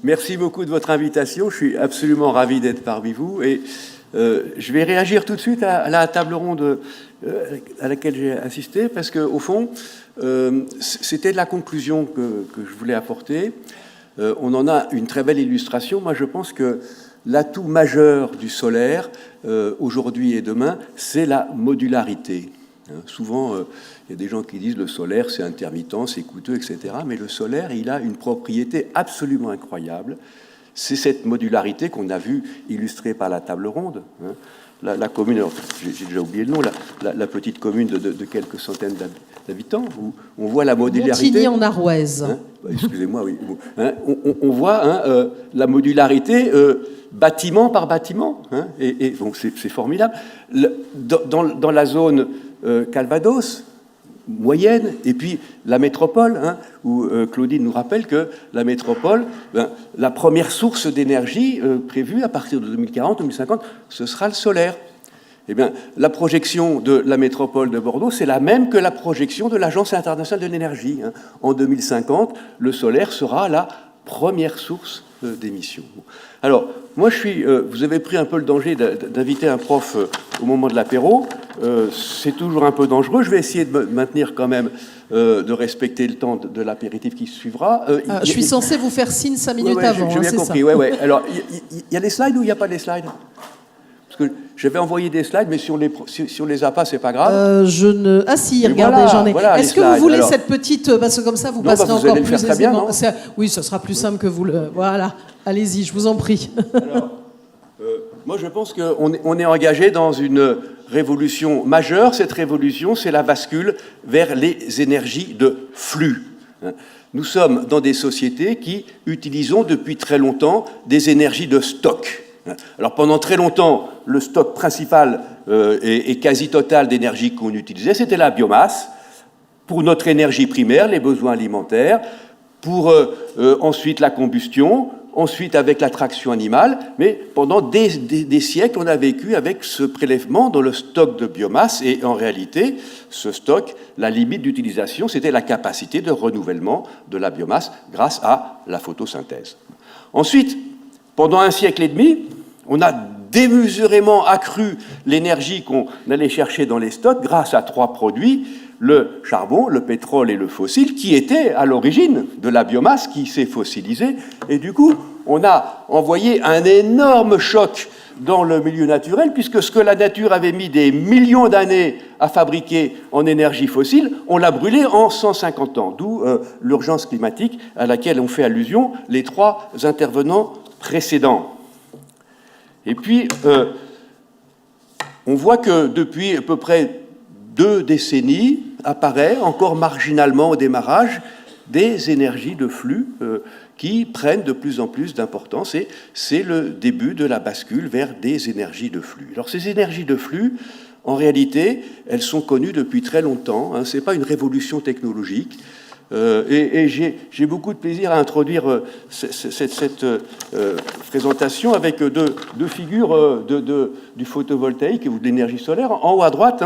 Merci beaucoup de votre invitation. Je suis absolument ravi d'être parmi vous. Et je vais réagir tout de suite à la table ronde à laquelle j'ai assisté, parce qu'au fond, c'était la conclusion que je voulais apporter. On en a une très belle illustration. Moi, je pense que l'atout majeur du solaire, aujourd'hui et demain, c'est la modularité. Souvent, il y a des gens qui disent le solaire, c'est intermittent, c'est coûteux, etc. Mais le solaire, il a une propriété absolument incroyable. C'est cette modularité qu'on a vue illustrée par la table ronde. La commune, j'ai déjà oublié le nom, la petite commune de quelques centaines d'habitants, où on voit la modularité. Montigny en Arrouaise. Excusez-moi, oui. On voit la modularité bâtiment par bâtiment, et donc c'est formidable. Dans la zone Calvados, moyenne, et puis la métropole, où Claudine nous rappelle que la métropole, la première source d'énergie prévue à partir de 2040-2050, ce sera le solaire. Eh bien, la projection de la métropole de Bordeaux, c'est la même que la projection de l'Agence internationale de l'énergie. En 2050, le solaire sera la première source d'émissions. Alors, moi, vous avez pris un peu le danger d'inviter un prof au moment de l'apéro. C'est toujours un peu dangereux. Je vais essayer de maintenir quand même, de respecter le temps de l'apéritif qui suivra. Je suis censé vous faire signe 5 minutes avant. J'ai bien compris. Ouais. Alors, il y a les slides ou il n'y a pas les slides? Parce que j'avais envoyé des slides, mais si on les a pas, c'est pas grave. Ah si, regardez, j'en ai. Voilà, est-ce que vous voulez cette petite... Parce que comme ça, vous passerez encore plus aisément. Oui, ce sera plus simple que vous le... Voilà, allez-y, je vous en prie. Alors, moi, je pense qu'on est engagé dans une révolution majeure. Cette révolution, c'est la bascule vers les énergies de flux. Nous sommes dans des sociétés qui utilisons depuis très longtemps des énergies de stock. Alors pendant très longtemps, le stock principal et quasi total d'énergie qu'on utilisait, c'était la biomasse, pour notre énergie primaire, les besoins alimentaires, pour ensuite la combustion, ensuite avec la traction animale, mais pendant des siècles, on a vécu avec ce prélèvement dans le stock de biomasse, et en réalité, ce stock, la limite d'utilisation, c'était la capacité de renouvellement de la biomasse grâce à la photosynthèse. Ensuite, pendant un siècle et demi, on a démesurément accru l'énergie qu'on allait chercher dans les stocks grâce à 3 produits, le charbon, le pétrole et le fossile, qui étaient à l'origine de la biomasse qui s'est fossilisée. Et du coup, on a envoyé un énorme choc dans le milieu naturel, puisque ce que la nature avait mis des millions d'années à fabriquer en énergie fossile, on l'a brûlé en 150 ans, d'où l'urgence climatique à laquelle ont fait allusion les 3 intervenants précédents. Et puis, on voit que depuis à peu près 2 décennies, apparaît encore marginalement au démarrage des énergies de flux qui prennent de plus en plus d'importance, et c'est le début de la bascule vers des énergies de flux. Alors ces énergies de flux, en réalité, elles sont connues depuis très longtemps, ce n'est pas une révolution technologique. Et j'ai beaucoup de plaisir à introduire cette présentation avec deux figures du photovoltaïque ou de l'énergie solaire. En haut à droite,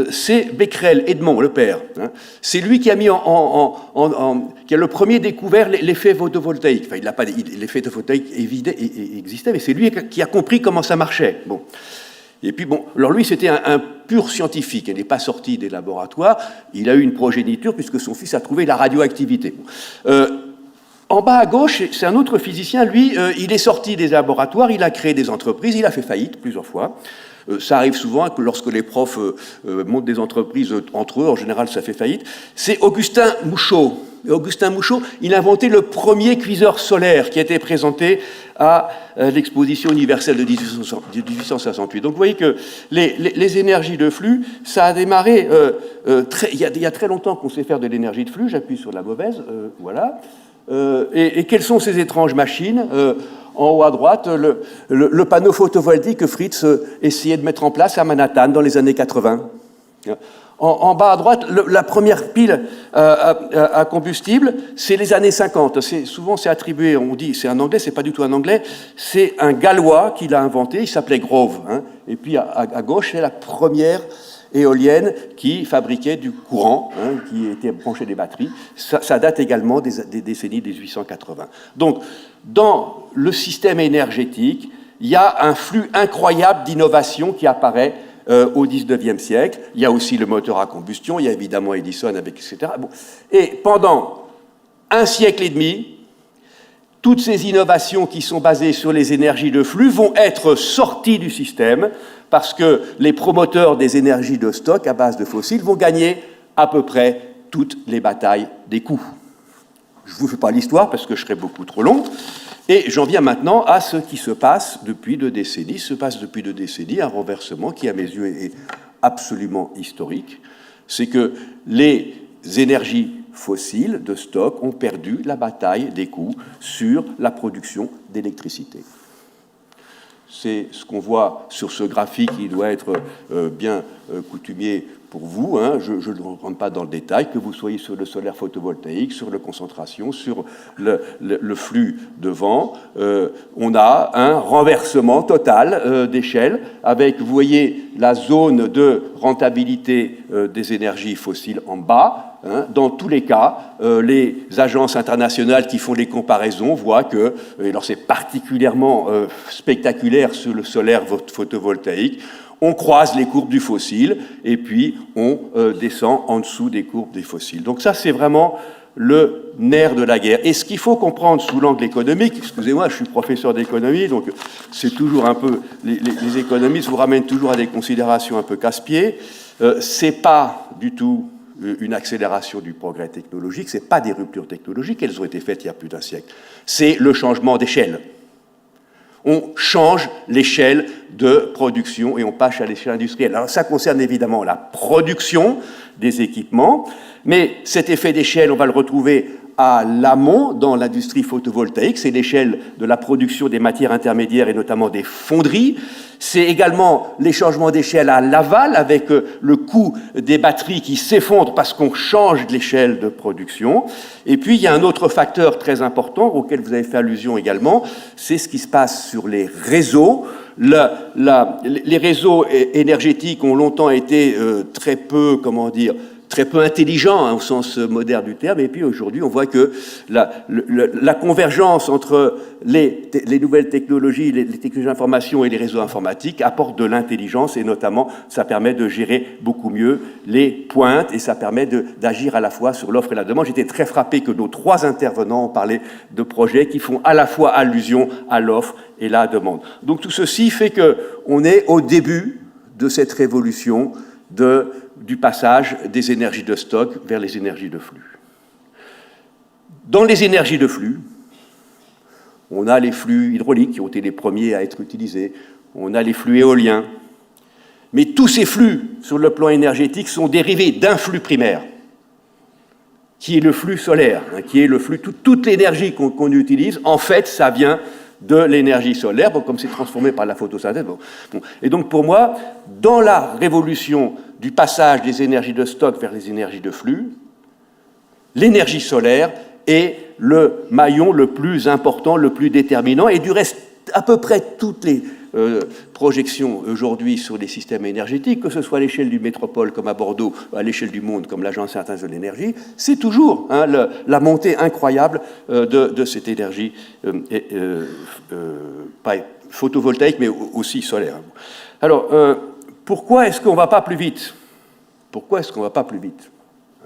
c'est Becquerel, Edmond, le père. C'est lui qui a mis qui a le premier découvert l'effet photovoltaïque. Enfin, il n'a pas l'effet photovoltaïque existait, mais c'est lui qui a compris comment ça marchait. Bon. Et puis, bon, alors lui, c'était un pur scientifique. Il n'est pas sorti des laboratoires. Il a eu une progéniture puisque son fils a trouvé la radioactivité. En bas à gauche, c'est un autre physicien. Lui, il est sorti des laboratoires, il a créé des entreprises, il a fait faillite plusieurs fois. Ça arrive souvent que lorsque les profs montent des entreprises entre eux, en général, ça fait faillite. C'est Augustin Mouchot. Augustin Mouchot, il a inventé le premier cuiseur solaire qui a été présenté à l'exposition universelle de 1868. Donc vous voyez que les énergies de flux, ça a démarré, il y a très longtemps qu'on sait faire de l'énergie de flux, j'appuie sur la mauvaise, voilà. Et quelles sont ces étranges machines en haut à droite, le panneau photovoltaïque que Fritz essayait de mettre en place à Manhattan dans les années 80. En bas à droite, la première pile à combustible, c'est les années 50. Souvent, c'est attribué, on dit, c'est un anglais, c'est pas du tout un anglais, c'est un Gallois qui l'a inventé, il s'appelait Grove. Et puis, à gauche, c'est la première éoliennes qui fabriquaient du courant, qui était branché des batteries. Ça date également des décennies 1880. Donc, dans le système énergétique, il y a un flux incroyable d'innovation qui apparaît au XIXe siècle. Il y a aussi le moteur à combustion, il y a évidemment Edison avec etc. Bon. Et pendant un siècle et demi, toutes ces innovations qui sont basées sur les énergies de flux vont être sorties du système parce que les promoteurs des énergies de stock à base de fossiles vont gagner à peu près toutes les batailles des coûts. Je ne vous fais pas l'histoire parce que je serais beaucoup trop long. Et j'en viens maintenant à ce qui se passe depuis 2 décennies. Se passe depuis 2 décennies un renversement qui, à mes yeux, est absolument historique. C'est que les énergies fossiles de stock ont perdu la bataille des coûts sur la production d'électricité. C'est ce qu'on voit sur ce graphique qui doit être bien coutumier pour vous. Je ne rentre pas dans le détail, que vous soyez sur le solaire photovoltaïque, sur la concentration, sur le flux de vent. On a un renversement total d'échelle avec, vous voyez, la zone de rentabilité des énergies fossiles en bas. Dans tous les cas, les agences internationales qui font les comparaisons voient que, et alors c'est particulièrement spectaculaire sur le solaire photovoltaïque, on croise les courbes du fossile et puis on descend en dessous des courbes des fossiles. Donc ça, c'est vraiment le nerf de la guerre. Et ce qu'il faut comprendre sous l'angle économique, excusez-moi, je suis professeur d'économie, donc c'est toujours un peu, les économistes vous ramènent toujours à des considérations un peu casse-pieds. C'est pas du tout une accélération du progrès technologique, c'est pas des ruptures technologiques, elles ont été faites il y a plus d'1 siècle. C'est le changement d'échelle. On change l'échelle de production et on passe à l'échelle industrielle. Alors ça concerne évidemment la production des équipements, mais cet effet d'échelle, on va le retrouver à l'amont dans l'industrie photovoltaïque, c'est l'échelle de la production des matières intermédiaires et notamment des fonderies. C'est également les changements d'échelle à l'aval avec le coût des batteries qui s'effondre parce qu'on change l'échelle de production. Et puis il y a un autre facteur très important auquel vous avez fait allusion également, c'est ce qui se passe sur les réseaux. Les réseaux énergétiques ont longtemps été très peu intelligent au sens moderne du terme, et puis aujourd'hui on voit que la convergence entre les nouvelles technologies, les technologies d'information et les réseaux informatiques apporte de l'intelligence, et notamment ça permet de gérer beaucoup mieux les pointes, et ça permet d'agir à la fois sur l'offre et la demande. J'étais très frappé que nos 3 intervenants ont parlé de projets qui font à la fois allusion à l'offre et la demande. Donc tout ceci fait qu'on est au début de cette révolution du passage des énergies de stock vers les énergies de flux. Dans les énergies de flux, on a les flux hydrauliques qui ont été les premiers à être utilisés, on a les flux éoliens, mais tous ces flux, sur le plan énergétique, sont dérivés d'un flux primaire, qui est le flux solaire, qui est le flux, toute l'énergie qu'on utilise, en fait, ça vient de l'énergie solaire, comme c'est transformé par la photosynthèse. Et donc pour moi, dans la révolution du passage des énergies de stock vers les énergies de flux, l'énergie solaire est le maillon le plus important, le plus déterminant, et du reste, à peu près toutes les projections aujourd'hui sur les systèmes énergétiques, que ce soit à l'échelle d'une métropole comme à Bordeaux, à l'échelle du monde comme l'Agence internationale de l'énergie, c'est toujours la montée incroyable de cette énergie pas photovoltaïque, mais aussi solaire. Alors, pourquoi est-ce qu'on ne va pas plus vite ? Pourquoi est-ce qu'on ne va pas plus vite ?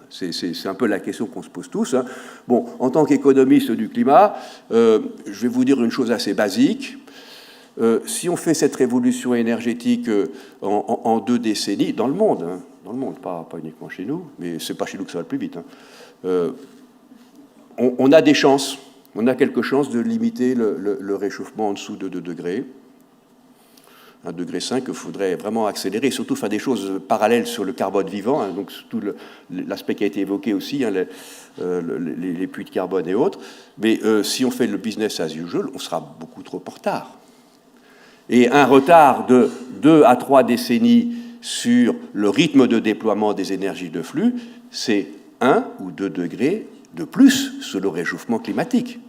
C'est un peu la question qu'on se pose tous. Bon, en tant qu'économiste du climat, je vais vous dire une chose assez basique. Si on fait cette révolution énergétique en 2 décennies, dans le monde, pas uniquement chez nous, mais c'est pas chez nous que ça va le plus vite, on a des chances, on a quelques chances de limiter le réchauffement en dessous de 2 degrés. 1,5 degré qu'il faudrait vraiment accélérer, et surtout faire des choses parallèles sur le carbone vivant, donc tout l'aspect qui a été évoqué aussi, les puits de carbone et autres. Mais si on fait le business as usual, on sera beaucoup trop en retard. Et un retard de 2 à 3 décennies sur le rythme de déploiement des énergies de flux, c'est 1 ou 2 degrés de plus sur le réchauffement climatique.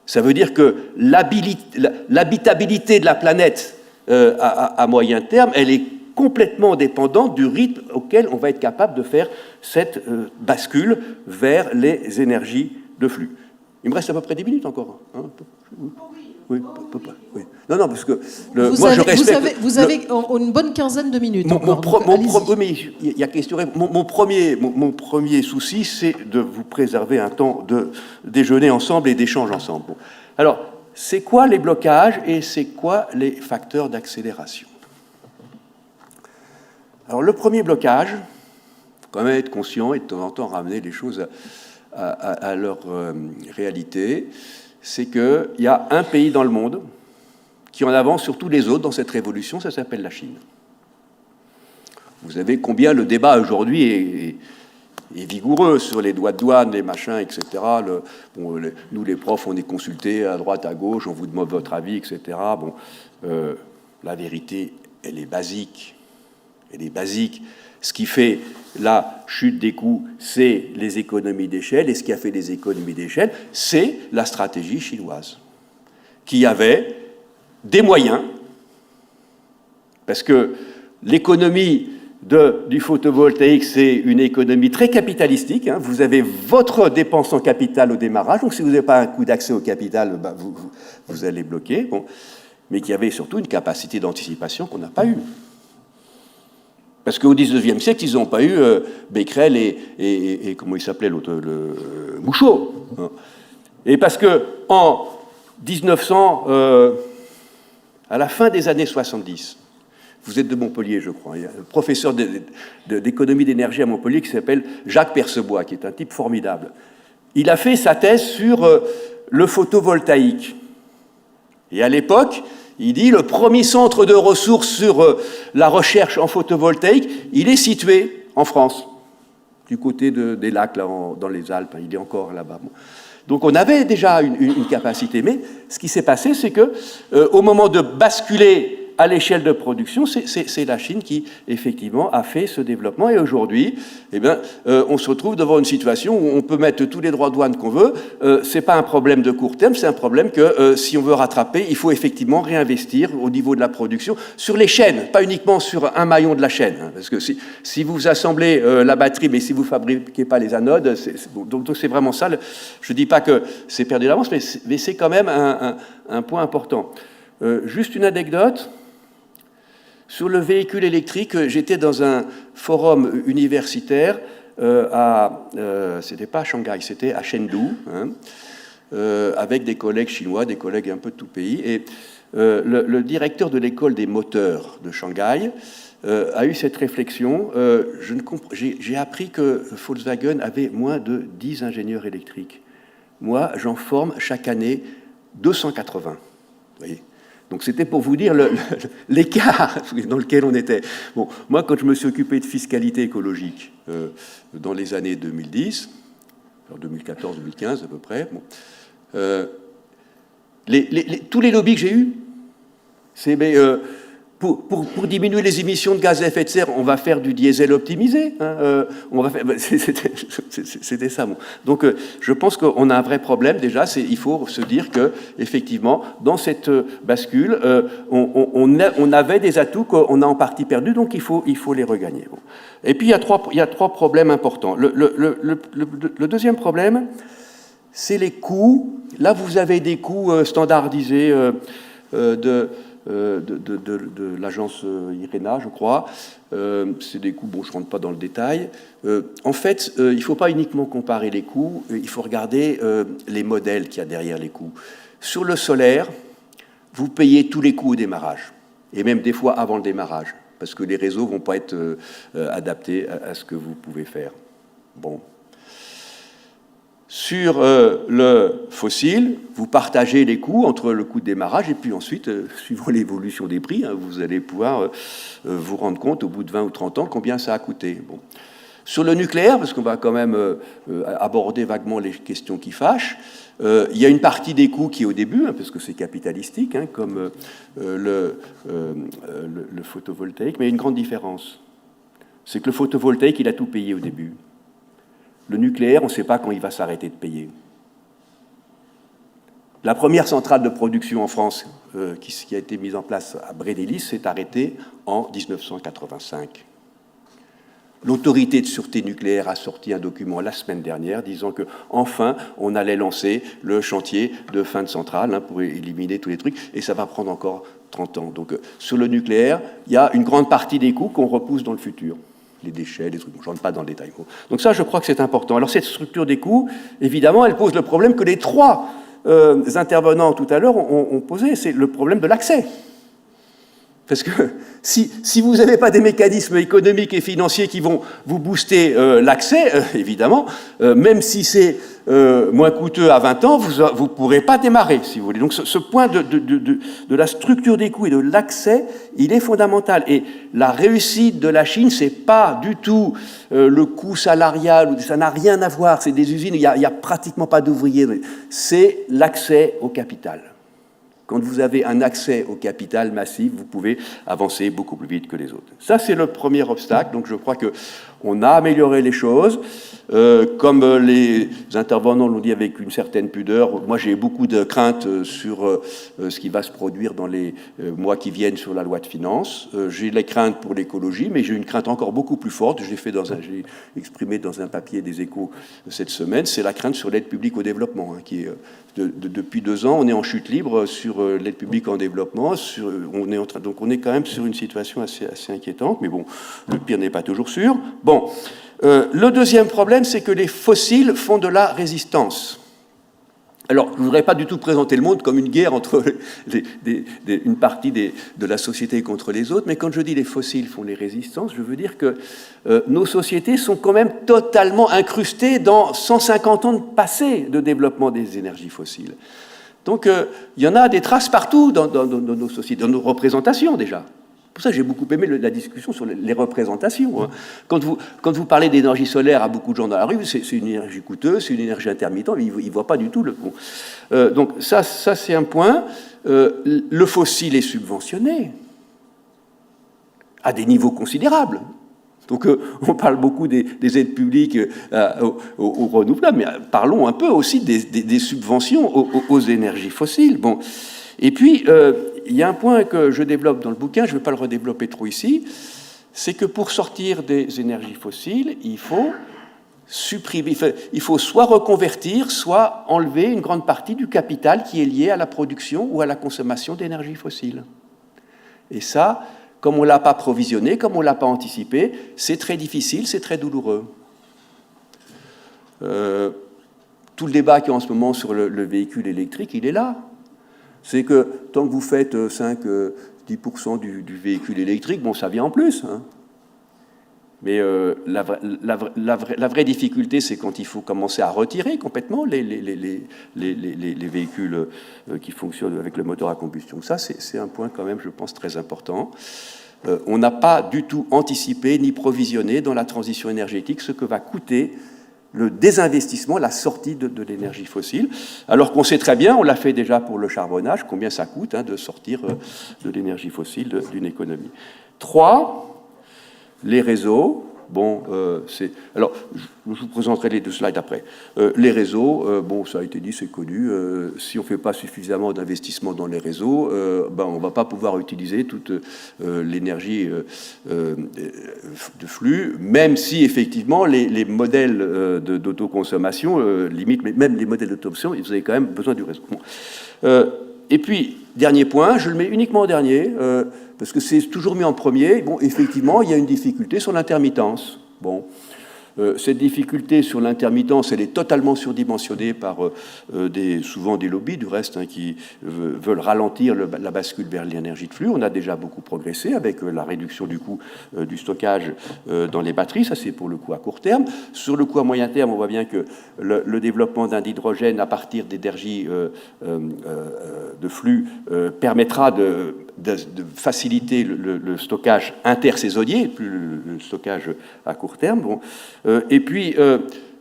Ça veut dire que l'habitabilité de la planète à moyen terme, elle est complètement dépendante du rythme auquel on va être capable de faire cette bascule vers les énergies de flux. Il me reste à peu près 10 minutes encore. Hein, oui, oui. Non, parce que je respecte. Vous avez une bonne quinzaine de minutes. Mon premier souci, c'est de vous préserver un temps de déjeuner ensemble et d'échange ensemble. Bon. Alors, c'est quoi les blocages et c'est quoi les facteurs d'accélération? Alors, le premier blocage, il faut quand même être conscient et de temps en temps ramener les choses à leur réalité, c'est qu'il y a un pays dans le monde qui en avance sur tous les autres dans cette révolution, ça s'appelle la Chine. Vous savez combien le débat aujourd'hui est vigoureux sur les droits de douane, les machins, etc. Nous, les profs, on est consultés à droite, à gauche, on vous demande votre avis, etc. La vérité, elle est basique. Elle est basique. Ce qui fait la chute des coûts, c'est les économies d'échelle, et ce qui a fait les économies d'échelle, c'est la stratégie chinoise, qui avait des moyens, parce que l'économie du photovoltaïque, c'est une économie très capitalistique. Hein. Vous avez votre dépense en capital au démarrage, donc si vous n'avez pas un coût d'accès au capital, vous allez bloquer. Bon. Mais qui avait surtout une capacité d'anticipation qu'on n'a pas eue. Parce qu'au XIXe siècle, ils n'ont pas eu Becquerel et comment il s'appelait l'autre, Mouchot. Et parce qu'en 1900, à la fin des années 70, vous êtes de Montpellier, je crois, il y a un professeur d'économie d'énergie à Montpellier qui s'appelle Jacques Percebois, qui est un type formidable. Il a fait sa thèse sur le photovoltaïque. Et à l'époque, il dit le premier centre de ressources sur la recherche en photovoltaïque, il est situé en France, du côté des lacs, là, dans les Alpes. Il est encore là-bas. Bon. Donc on avait déjà une capacité, mais ce qui s'est passé, c'est que au moment de basculer à l'échelle de production, c'est la Chine qui, effectivement, a fait ce développement. Et aujourd'hui, on se retrouve devant une situation où on peut mettre tous les droits de douane qu'on veut. Ce n'est pas un problème de court terme, c'est un problème que, si on veut rattraper, il faut effectivement réinvestir au niveau de la production, sur les chaînes, pas uniquement sur un maillon de la chaîne. Hein, parce que si vous assemblez la batterie, mais si vous ne fabriquez pas les anodes, donc c'est vraiment ça. Je ne dis pas que c'est perdu d'avance, mais c'est quand même un point important. Juste une anecdote. Sur le véhicule électrique, j'étais dans un forum universitaire c'était pas à Shanghai, c'était à Chengdu, hein, avec des collègues chinois, des collègues un peu de tout pays. Et le directeur de l'école des moteurs de Shanghai a eu cette réflexion. J'ai appris que Volkswagen avait moins de 10 ingénieurs électriques. Moi, j'en forme chaque année 280. Vous voyez ? Donc c'était pour vous dire l'écart dans lequel on était. Bon, moi, quand je me suis occupé de fiscalité écologique dans les années 2010, 2014-2015 à peu près, tous les lobbies que j'ai eus, c'est pour diminuer les émissions de gaz à effet de serre, on va faire du diesel optimisé. Hein, c'était ça. Bon. Donc, je pense qu'on a un vrai problème. Déjà, il faut se dire que, effectivement, dans cette bascule, on avait des atouts qu'on a en partie perdus, donc il faut les regagner. Bon. Et puis, il y a trois problèmes importants. Le deuxième problème, c'est les coûts. Là, vous avez des coûts standardisés de l'agence IRENA, je crois. C'est des coûts, je ne rentre pas dans le détail. En fait, il ne faut pas uniquement comparer les coûts, il faut regarder les modèles qu'il y a derrière les coûts. Sur le solaire, vous payez tous les coûts au démarrage, et même des fois avant le démarrage, parce que les réseaux ne vont pas être adaptés à ce que vous pouvez faire. Bon. Sur le fossile, vous partagez les coûts entre le coût de démarrage et puis ensuite, suivant l'évolution des prix, hein, vous allez pouvoir vous rendre compte au bout de 20 ou 30 ans combien ça a coûté. Bon. Sur le nucléaire, parce qu'on va quand même aborder vaguement les questions qui fâchent, il y a une partie des coûts qui est au début, hein, parce que c'est capitalistique, hein, comme le photovoltaïque, mais il y a une grande différence. C'est que le photovoltaïque, il a tout payé au début. Le nucléaire, on ne sait pas quand il va s'arrêter de payer. La première centrale de production en France, qui a été mise en place à Brédélis s'est arrêtée en 1985. L'autorité de sûreté nucléaire a sorti un document la semaine dernière disant que enfin on allait lancer le chantier de fin de centrale pour éliminer tous les trucs, et ça va prendre encore 30 ans. Donc sur le nucléaire, il y a une grande partie des coûts qu'on repousse dans le futur. Les déchets, les trucs, je ne rentre pas dans le détail. Donc ça, je crois que c'est important. Alors cette structure des coûts, évidemment, elle pose le problème que les trois intervenants tout à l'heure ont posé, c'est le problème de l'accès. Parce que si vous n'avez pas des mécanismes économiques et financiers qui vont vous booster l'accès, évidemment, même si c'est moins coûteux à 20 ans, vous ne pourrez pas démarrer, si vous voulez. Donc ce point de la structure des coûts et de l'accès, il est fondamental. Et la réussite de la Chine, ce n'est pas du tout le coût salarial, ça n'a rien à voir, c'est des usines, il n'y a pratiquement pas d'ouvriers, c'est l'accès au capital. Quand vous avez un accès au capital massif, vous pouvez avancer beaucoup plus vite que les autres. Ça, c'est le premier obstacle. Donc, je crois qu'on a amélioré les choses. Comme les intervenants l'ont dit avec une certaine pudeur, moi, j'ai beaucoup de craintes sur ce qui va se produire dans les mois qui viennent sur la loi de finances. J'ai les craintes pour l'écologie, mais j'ai une crainte encore beaucoup plus forte. J'ai exprimé dans un papier des Échos cette semaine. C'est la crainte sur l'aide publique au développement, qui est depuis 2 ans, on est en chute libre sur l'aide publique en développement. Donc on est quand même sur une situation assez inquiétante, mais bon, le pire n'est pas toujours sûr. Bon, le deuxième problème, c'est que les fossiles font de la résistance. Alors, je ne voudrais pas du tout présenter le monde comme une guerre entre une partie de la société contre les autres, mais quand je dis les fossiles font les résistances, je veux dire que nos sociétés sont quand même totalement incrustées dans 150 ans de passé de développement des énergies fossiles. Donc, il y en a des traces partout dans nos sociétés, dans nos représentations déjà. Pour ça, j'ai beaucoup aimé la discussion sur les représentations. Quand vous parlez d'énergie solaire à beaucoup de gens dans la rue, c'est une énergie coûteuse, c'est une énergie intermittente, ils ne voient pas du tout le bon. Donc ça c'est un point. Le fossile est subventionné à des niveaux considérables. Donc on parle beaucoup des aides publiques aux renouvelables, mais parlons un peu aussi des subventions aux énergies fossiles. Bon. Et puis, il y a un point que je développe dans le bouquin, je ne vais pas le redévelopper trop ici, c'est que pour sortir des énergies fossiles, il faut soit reconvertir, soit enlever une grande partie du capital qui est lié à la production ou à la consommation d'énergie fossile. Et ça, comme on ne l'a pas provisionné, comme on ne l'a pas anticipé, c'est très difficile, c'est très douloureux. Tout le débat qu'il y a en ce moment sur le véhicule électrique, il est là. C'est que tant que vous faites 5-10% du véhicule électrique, bon, ça vient en plus. Hein. Mais la vraie difficulté, c'est quand il faut commencer à retirer complètement les véhicules qui fonctionnent avec le moteur à combustion. Ça, c'est un point quand même, je pense, très important. On n'a pas du tout anticipé ni provisionné dans la transition énergétique ce que va coûter le désinvestissement, la sortie de l'énergie fossile, alors qu'on sait très bien, on l'a fait déjà pour le charbonnage, combien ça coûte de sortir de l'énergie fossile d'une économie. 3, les réseaux. Bon, alors, je vous présenterai les 2 slides après. Les réseaux, bon, ça a été dit, c'est connu. Si on ne fait pas suffisamment d'investissement dans les réseaux, on ne va pas pouvoir utiliser toute l'énergie de flux, même si, effectivement, les modèles d'autoconsommation limitent, mais même les modèles d'autoconsommation, vous avez quand même besoin du réseau. Bon. Et puis, dernier point, je le mets uniquement en dernier, parce que c'est toujours mis en premier. Bon, effectivement, il y a une difficulté sur l'intermittence. Bon, cette difficulté sur l'intermittence, elle est totalement surdimensionnée par souvent des lobbies, du reste, qui veulent ralentir la bascule vers l'énergie de flux. On a déjà beaucoup progressé avec la réduction du coût du stockage dans les batteries. Ça, c'est pour le coût à court terme. Sur le coût à moyen terme, on voit bien que le développement d'un hydrogène à partir d'énergie de flux permettra de faciliter le stockage intersaisonnier, plus le stockage à court terme. Bon. Et puis,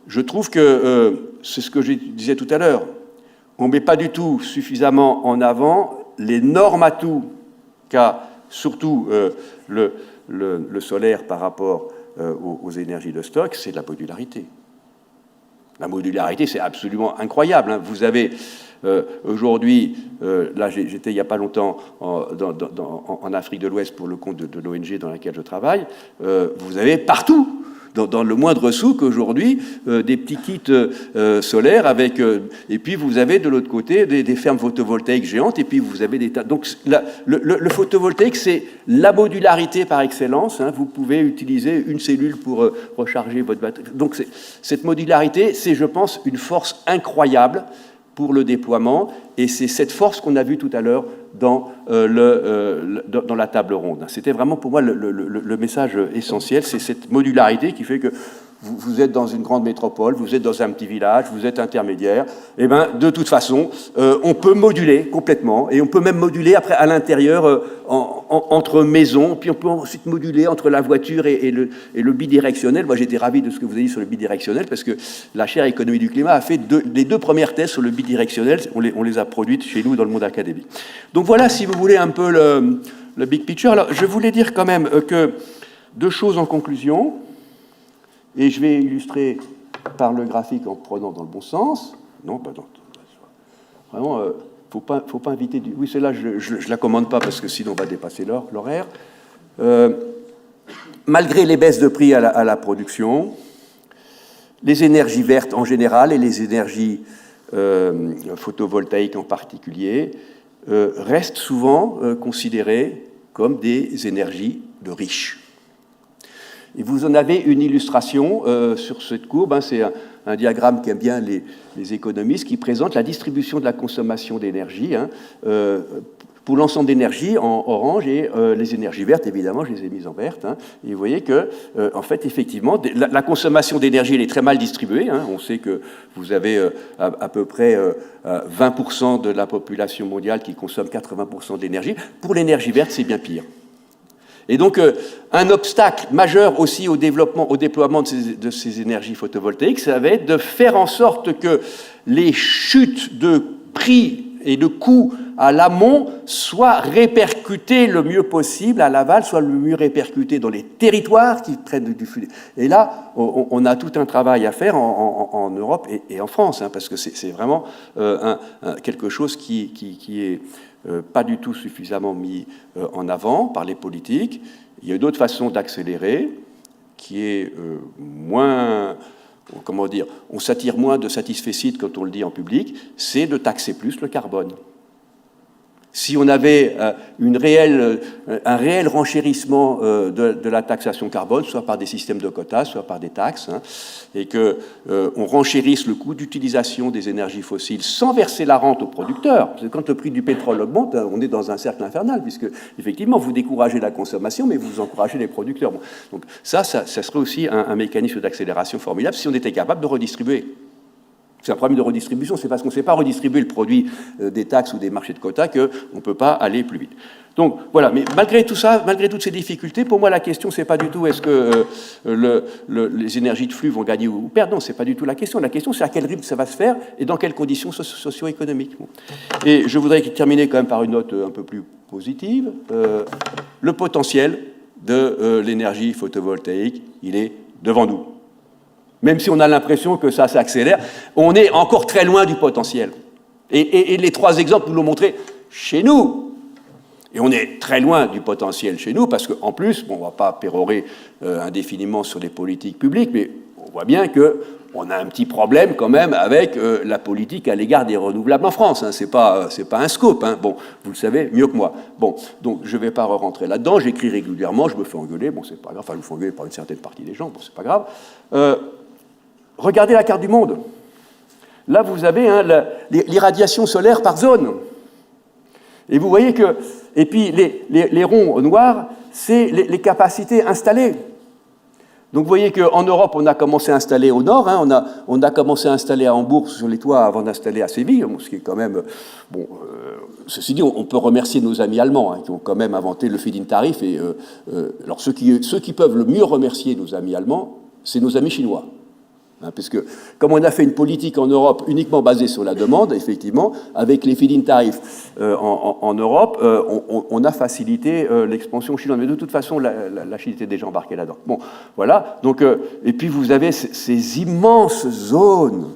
je trouve que, c'est ce que je disais tout à l'heure, on ne met pas du tout suffisamment en avant l'énorme atout qu'a surtout le solaire par rapport aux énergies de stock, c'est la modularité. La modularité, c'est absolument incroyable, hein. Vous avez aujourd'hui, là j'étais il n'y a pas longtemps en Afrique de l'Ouest pour le compte de l'ONG dans laquelle je travaille, vous avez partout, dans le moindre souk aujourd'hui, des petits kits solaires avec, et puis vous avez de l'autre côté des fermes photovoltaïques géantes, et puis vous avez des tas. Donc le photovoltaïque, c'est la modularité par excellence, hein. Vous pouvez utiliser une cellule pour recharger votre batterie. Donc cette modularité, c'est, je pense, une force incroyable pour le déploiement, et c'est cette force qu'on a vue tout à l'heure dans la table ronde. C'était vraiment pour moi le message essentiel, c'est cette modularité qui fait que vous êtes dans une grande métropole, vous êtes dans un petit village, vous êtes intermédiaire, et bien de toute façon, on peut moduler complètement, et on peut même moduler après à l'intérieur entre maisons, puis on peut ensuite moduler entre la voiture et le bidirectionnel. Moi j'étais ravi de ce que vous avez dit sur le bidirectionnel, parce que la chaire économie du climat a fait les deux premières thèses sur le bidirectionnel, on les a produites chez nous dans le monde académique. Donc voilà, si vous voulez, un peu le big picture. Alors je voulais dire quand même que deux choses en conclusion. Et je vais illustrer par le graphique en prenant dans le bon sens. Non, pas dans. Vraiment, faut pas inviter du. Oui, celle-là, je la commande pas parce que sinon on va dépasser l'horaire. Malgré les baisses de prix à la production, les énergies vertes en général et les énergies photovoltaïques en particulier restent souvent considérées comme des énergies de riches. Et vous en avez une illustration sur cette courbe, hein, c'est un diagramme qu'aiment bien les économistes, qui présente la distribution de la consommation d'énergie, hein, pour l'ensemble d'énergie en orange, et les énergies vertes, évidemment, je les ai mises en verte. Hein, et vous voyez que, en fait, effectivement, la consommation d'énergie, elle est très mal distribuée. Hein, on sait que vous avez à peu près 20% de la population mondiale qui consomme 80% d'énergie. Pour l'énergie verte, c'est bien pire. Et donc, un obstacle majeur aussi au déploiement de ces énergies photovoltaïques, ça va être de faire en sorte que les chutes de prix et de coûts à l'amont soient répercutées le mieux possible à l'aval, soient le mieux répercutées dans les territoires qui prennent du flux. Et là, on a tout un travail à faire en Europe et en France, hein, parce que c'est vraiment quelque chose qui est pas du tout suffisamment mis en avant par les politiques. Il y a d'autres façons d'accélérer, qui est moins, comment dire, on s'attire moins de satisfecit quand on le dit en public, c'est de taxer plus le carbone. Si on avait un réel renchérissement de la taxation carbone, soit par des systèmes de quotas, soit par des taxes, hein, et qu'on renchérisse le coût d'utilisation des énergies fossiles sans verser la rente aux producteurs, parce que quand le prix du pétrole augmente, on est dans un cercle infernal, puisque effectivement vous découragez la consommation, mais vous encouragez les producteurs. Bon, donc ça serait aussi un mécanisme d'accélération formidable si on était capable de redistribuer. C'est un problème de redistribution, c'est parce qu'on ne sait pas redistribuer le produit des taxes ou des marchés de quotas qu'on ne peut pas aller plus vite. Donc voilà, mais malgré tout ça, malgré toutes ces difficultés, pour moi la question c'est pas du tout est-ce que les énergies de flux vont gagner ou perdre, non, c'est pas du tout la question. La question c'est à quel rythme ça va se faire et dans quelles conditions socio-économiques. Bon. Et je voudrais terminer quand même par une note un peu plus positive. Le potentiel de l'énergie photovoltaïque, il est devant nous. Même si on a l'impression que ça s'accélère, on est encore très loin du potentiel. Et les trois exemples nous l'ont montré chez nous. Et on est très loin du potentiel chez nous, parce qu'en plus, bon, on ne va pas pérorer indéfiniment sur les politiques publiques, mais on voit bien qu'on a un petit problème quand même avec la politique à l'égard des renouvelables en France. Hein. C'est pas un scoop. Hein. Bon, vous le savez mieux que moi. Bon, donc je ne vais pas rentrer là-dedans. J'écris régulièrement, je me fais engueuler. Bon, c'est pas grave. Enfin, je me fais engueuler par une certaine partie des gens. Bon, c'est pas grave. Regardez la carte du monde. Là, vous avez l'irradiation solaire par zone. Et vous voyez que... Et puis, les ronds noirs, c'est les capacités installées. Donc, vous voyez qu'en Europe, on a commencé à installer au nord. Hein, on a commencé à installer à Hambourg sur les toits avant d'installer à Séville, ce qui est quand même... Bon, ceci dit, on peut remercier nos amis allemands, hein, qui ont quand même inventé le feed-in tarif. Et, alors, ceux qui peuvent le mieux remercier nos amis allemands, c'est nos amis chinois. Puisque, comme on a fait une politique en Europe uniquement basée sur la demande, effectivement, avec les feed-in tarifs en Europe, on a facilité l'expansion chinoise. Mais de toute façon, la Chine était déjà embarquée là-dedans. Bon, voilà. Donc, et puis, vous avez ces immenses zones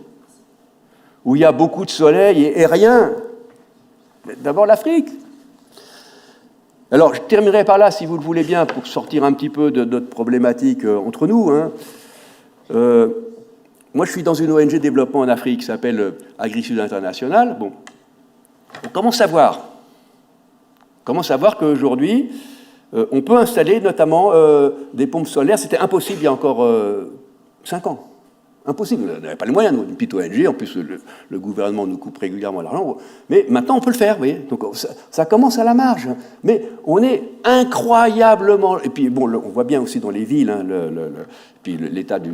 où il y a beaucoup de soleil et rien. D'abord, l'Afrique. Alors, je terminerai par là, si vous le voulez bien, pour sortir un petit peu de notre problématique entre nous. Moi, je suis dans une ONG développement en Afrique qui s'appelle Agri-Sud International. Bon, on commence à voir qu'aujourd'hui, on peut installer notamment des pompes solaires. C'était impossible il y a encore 5 ans. Impossible, on n'avait pas les moyens, nous, une petite ONG, en plus le gouvernement nous coupe régulièrement l'argent, mais maintenant on peut le faire, vous voyez, donc ça commence à la marge, mais on est incroyablement, et puis bon, on voit bien aussi dans les villes, puis l'état du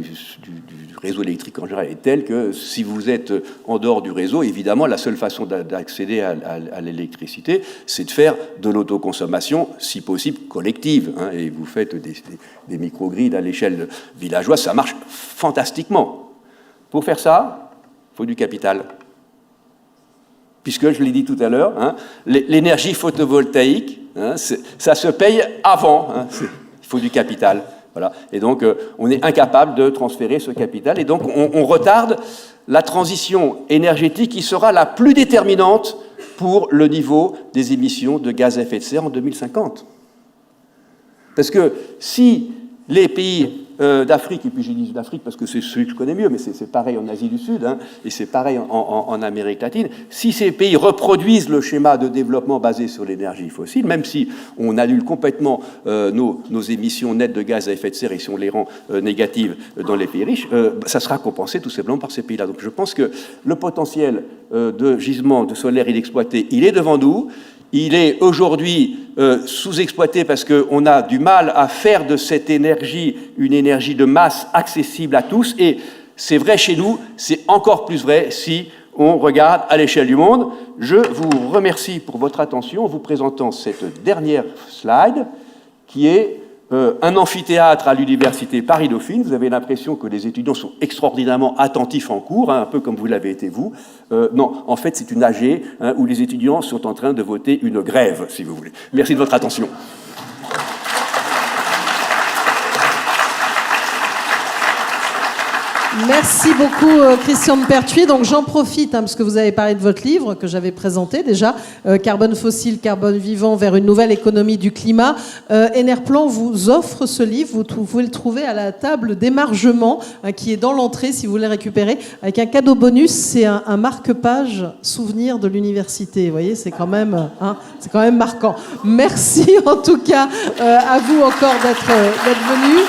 réseau électrique en général est tel que si vous êtes en dehors du réseau, évidemment, la seule façon d'accéder à l'électricité, c'est de faire de l'autoconsommation, si possible, collective, et vous faites des microgrids à l'échelle villageoise, ça marche fantastiquement. Pour faire ça, il faut du capital. Puisque, je l'ai dit tout à l'heure, l'énergie photovoltaïque, ça se paye avant. Il faut du capital. Voilà. Et donc, on est incapable de transférer ce capital. Et donc, on retarde la transition énergétique qui sera la plus déterminante pour le niveau des émissions de gaz à effet de serre en 2050. Parce que si les pays d'Afrique, et puis j'ai dit d'Afrique parce que c'est celui que je connais mieux, mais c'est pareil en Asie du Sud, et c'est pareil en Amérique latine, si ces pays reproduisent le schéma de développement basé sur l'énergie fossile, même si on annule complètement nos émissions nettes de gaz à effet de serre et si on les rend négatives dans les pays riches, ça sera compensé tout simplement par ces pays-là. Donc je pense que le potentiel de gisement de solaire inexploité, il est devant nous. Il est aujourd'hui sous-exploité parce qu'on a du mal à faire de cette énergie une énergie de masse accessible à tous. Et c'est vrai chez nous, c'est encore plus vrai si on regarde à l'échelle du monde. Je vous remercie pour votre attention en vous présentant cette dernière slide qui est un amphithéâtre à l'université Paris-Dauphine. Vous avez l'impression que les étudiants sont extraordinairement attentifs en cours, un peu comme vous l'avez été vous. Non, en fait, c'est une AG où les étudiants sont en train de voter une grève, si vous voulez. Merci de votre attention. Merci beaucoup, Christian de Pertuis. Donc, j'en profite, parce que vous avez parlé de votre livre que j'avais présenté déjà, Carbone fossile, carbone vivant vers une nouvelle économie du climat. Enerplan vous offre ce livre. Vous pouvez le trouver à la table d'émargement qui est dans l'entrée si vous voulez récupérer. Avec un cadeau bonus, c'est un marque-page souvenir de l'université. Vous voyez, c'est quand même marquant. Merci en tout cas à vous encore d'être venus.